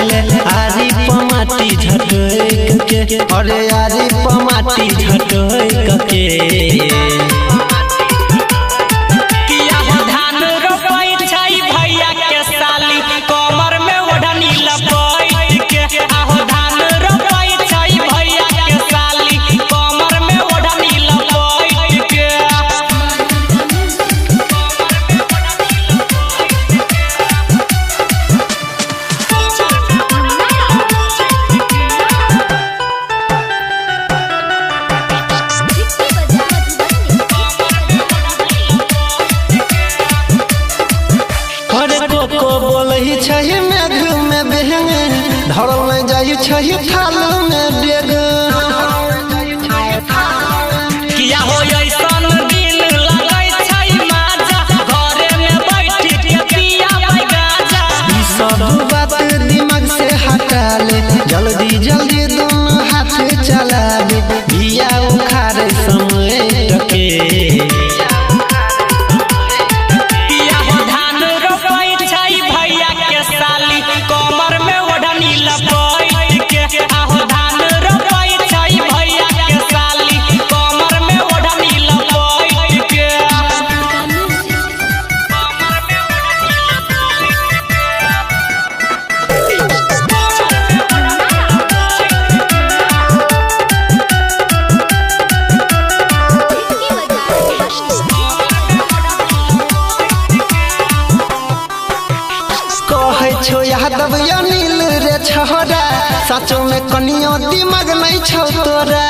ले आरी पमाटी झटक के अरे आरी पमाटी झटक के किया हो धान रोपाई छई भैया के साली कमर में ओढ़नी लपेट के आहो धान रोपाई छई भैया के साली कमर में ओढ़नी लपेट के को बोलही छही मेघ में बेहंगे धरल नहीं जाई छही थाल में डेग किया हो ऐसन दिन लगै छई माजा घरे में बैठ के पिया गाजा ई सब बात दिमाग से हटा ले जल्दी जल्दी दोनों हाथ चला दे बिया उखाड़े समय टके कमर में ओढ़नी लपेट के आहो धान रोपाई छई भैया के साली कमर में ओढ़नी लपेट के कहे छो यादव अनिल रे छोरा सचो में कनियो दिमाग नहीं छो तोरा